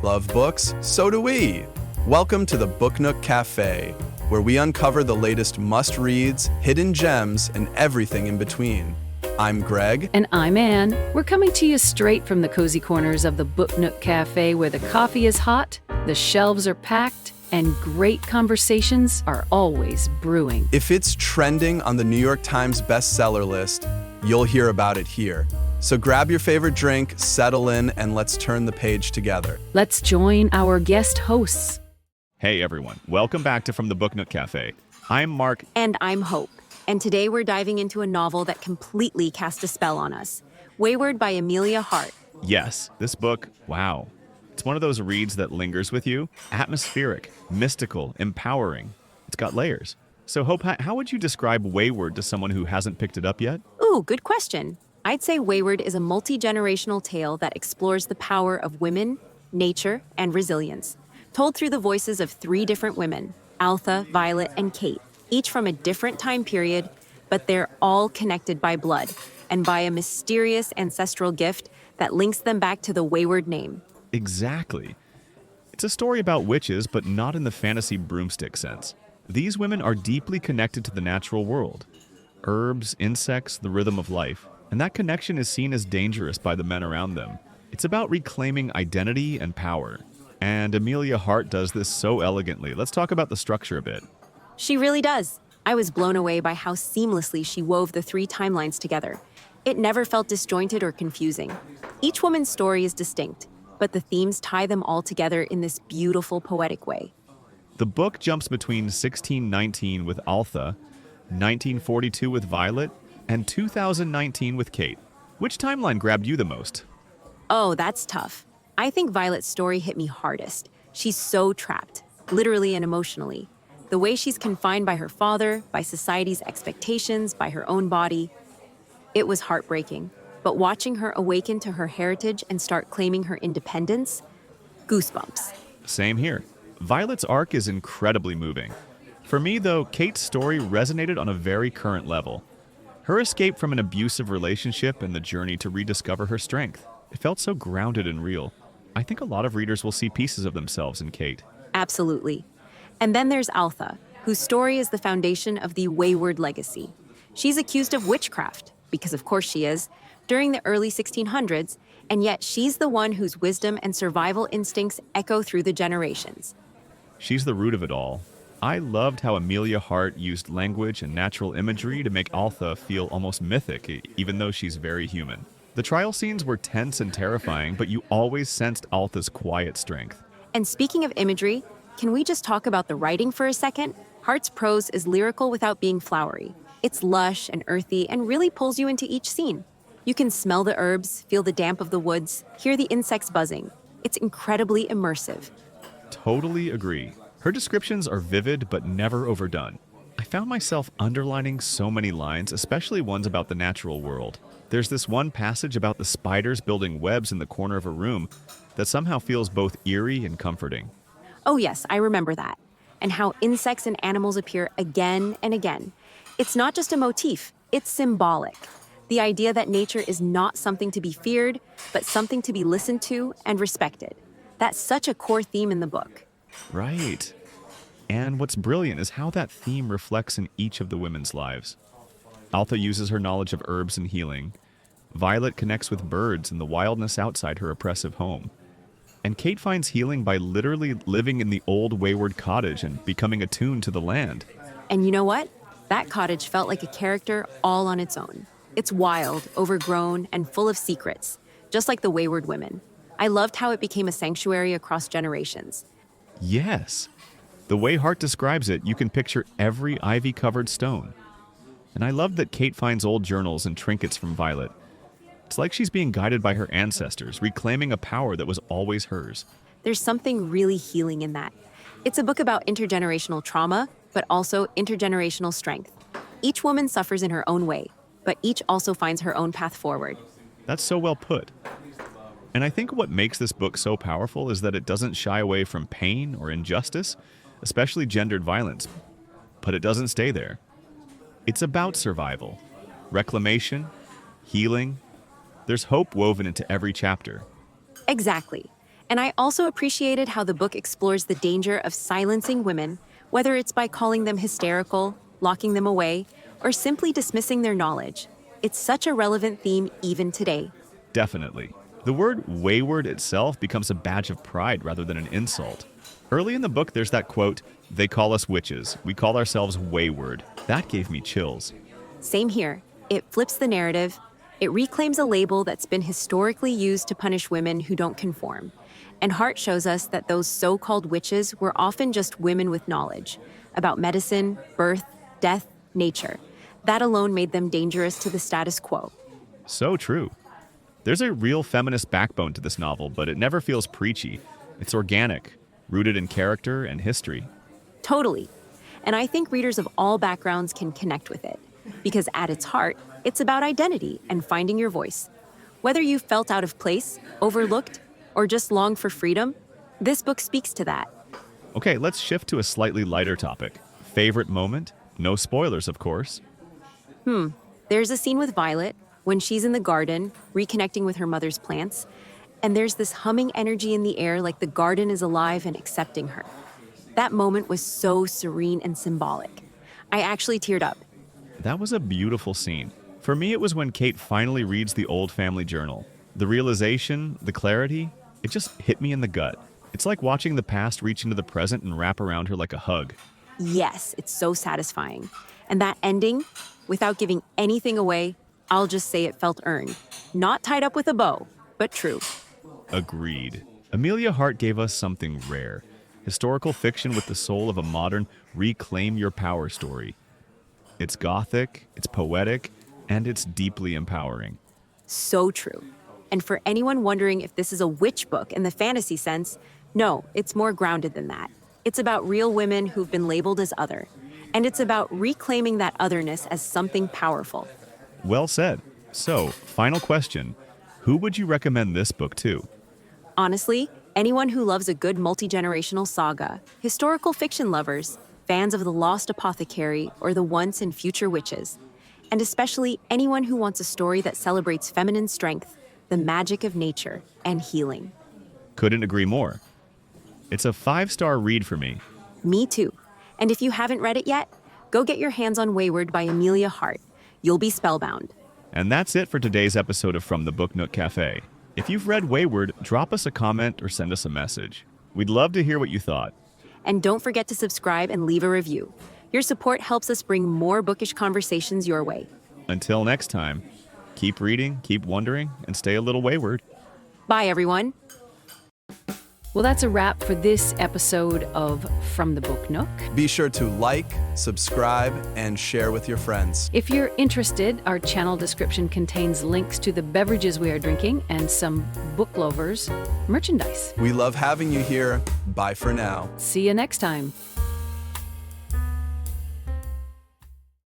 Love books? So do we. Welcome to the Book Nook Cafe, where we uncover the latest must-reads, hidden gems, and everything in between. I'm Greg. And I'm Anne. We're coming to you straight from the cozy corners of the Book Nook Cafe, where the coffee is hot, the shelves are packed, and great conversations are always brewing. If it's trending on the New York Times bestseller list, you'll hear about it here. So grab your favorite drink, settle in, and let's turn the page together. Let's join our guest hosts. Hey everyone, welcome back to From the Book Nook Cafe. I'm Mark. And I'm Hope. And today we're diving into a novel that completely cast a spell on us. Weyward by Emilia Hart. Yes, this book, wow. It's one of those reads that lingers with you. Atmospheric, mystical, empowering. It's got layers. So Hope, how would you describe Weyward to someone who hasn't picked it up yet? Ooh, good question. I'd say Weyward is a multi-generational tale that explores the power of women, nature, and resilience, told through the voices of 3 different women, Altha, Violet, and Kate, each from a different time period, but they're all connected by blood and by a mysterious ancestral gift that links them back to the Weyward name. Exactly. It's a story about witches, but not in the fantasy broomstick sense. These women are deeply connected to the natural world. Herbs, insects, the rhythm of life. And that connection is seen as dangerous by the men around them. It's about reclaiming identity and power. And Emilia Hart does this so elegantly. Let's talk about the structure a bit. She really does. I was blown away by how seamlessly she wove the 3 timelines together. It never felt disjointed or confusing. Each woman's story is distinct, but the themes tie them all together in this beautiful, poetic way. The book jumps between 1619 with Altha, 1942 with Violet, and 2019 with Kate. Which timeline grabbed you the most? Oh, that's tough. I think Violet's story hit me hardest. She's so trapped, literally and emotionally. The way she's confined by her father, by society's expectations, by her own body. It was heartbreaking. But watching her awaken to her heritage and start claiming her independence, goosebumps. Same here. Violet's arc is incredibly moving. For me, though, Kate's story resonated on a very current level. Her escape from an abusive relationship and the journey to rediscover her strength. It felt so grounded and real. I think a lot of readers will see pieces of themselves in Kate. Absolutely. And then there's Altha, whose story is the foundation of the Weyward legacy. She's accused of witchcraft, because of course she is, during the early 1600s, and yet she's the one whose wisdom and survival instincts echo through the generations. She's the root of it all. I loved how Emilia Hart used language and natural imagery to make Altha feel almost mythic, even though she's very human. The trial scenes were tense and terrifying, but you always sensed Altha's quiet strength. And speaking of imagery, can we just talk about the writing for a second? Hart's prose is lyrical without being flowery. It's lush and earthy and really pulls you into each scene. You can smell the herbs, feel the damp of the woods, hear the insects buzzing. It's incredibly immersive. Totally agree. Her descriptions are vivid but never overdone. I found myself underlining so many lines, especially ones about the natural world. There's this one passage about the spiders building webs in the corner of a room that somehow feels both eerie and comforting. Oh yes, I remember that. And how insects and animals appear again and again. It's not just a motif, it's symbolic. The idea that nature is not something to be feared, but something to be listened to and respected. That's such a core theme in the book. Right. And what's brilliant is how that theme reflects in each of the women's lives. Altha uses her knowledge of herbs and healing. Violet connects with birds and the wildness outside her oppressive home. And Kate finds healing by literally living in the old Weyward cottage and becoming attuned to the land. And you know what? That cottage felt like a character all on its own. It's wild, overgrown, and full of secrets, just like the Weyward women. I loved how it became a sanctuary across generations. Yes. The way Hart describes it, you can picture every ivy-covered stone. And I loved that Kate finds old journals and trinkets from Violet. It's like she's being guided by her ancestors, reclaiming a power that was always hers. There's something really healing in that. It's a book about intergenerational trauma, but also intergenerational strength. Each woman suffers in her own way, but each also finds her own path forward. That's so well put. And I think what makes this book so powerful is that it doesn't shy away from pain or injustice, especially gendered violence. But it doesn't stay there. It's about survival, reclamation, healing. There's hope woven into every chapter. Exactly. And I also appreciated how the book explores the danger of silencing women, whether it's by calling them hysterical, locking them away, or simply dismissing their knowledge. It's such a relevant theme even today. Definitely. The word wayward itself becomes a badge of pride rather than an insult. Early in the book, there's that quote, "They call us witches. We call ourselves wayward." That gave me chills. Same here. It flips the narrative. It reclaims a label that's been historically used to punish women who don't conform. And Hart shows us that those so-called witches were often just women with knowledge about medicine, birth, death, nature. That alone made them dangerous to the status quo. So true. There's a real feminist backbone to this novel, but it never feels preachy. It's organic, rooted in character and history. Totally. And I think readers of all backgrounds can connect with it. Because at its heart, it's about identity and finding your voice. Whether you felt out of place, overlooked, or just longed for freedom, this book speaks to that. Okay, let's shift to a slightly lighter topic. Favorite moment? No spoilers, of course. There's a scene with Violet when she's in the garden, reconnecting with her mother's plants, and there's this humming energy in the air like the garden is alive and accepting her. That moment was so serene and symbolic. I actually teared up. That was a beautiful scene. For me, it was when Kate finally reads the old family journal. The realization, the clarity, it just hit me in the gut. It's like watching the past reach into the present and wrap around her like a hug. Yes, it's so satisfying. And that ending, without giving anything away, I'll just say it felt earned. Not tied up with a bow, but true. Agreed. Emilia Hart gave us something rare. Historical fiction with the soul of a modern reclaim your power story. It's gothic, it's poetic, and it's deeply empowering. So true. And for anyone wondering if this is a witch book in the fantasy sense, no, it's more grounded than that. It's about real women who've been labeled as other. And it's about reclaiming that otherness as something powerful. Well said. So, final question. Who would you recommend this book to? Honestly, anyone who loves a good multi-generational saga, historical fiction lovers, fans of the Lost Apothecary or the Once and Future Witches, and especially anyone who wants a story that celebrates feminine strength, the magic of nature, and healing. Couldn't agree more. It's a 5-star read for me. Me too. And if you haven't read it yet, go get your hands on Weyward by Emilia Hart. You'll be spellbound. And that's it for today's episode of From the Book Nook Cafe. If you've read Weyward, drop us a comment or send us a message. We'd love to hear what you thought. And don't forget to subscribe and leave a review. Your support helps us bring more bookish conversations your way. Until next time, keep reading, keep wondering, and stay a little wayward. Bye, everyone. Well, that's a wrap for this episode of From the Book Nook. Be sure to like, subscribe, and share with your friends. If you're interested, our channel description contains links to the beverages we are drinking and some Book Lovers merchandise. We love having you here. Bye for now. See you next time.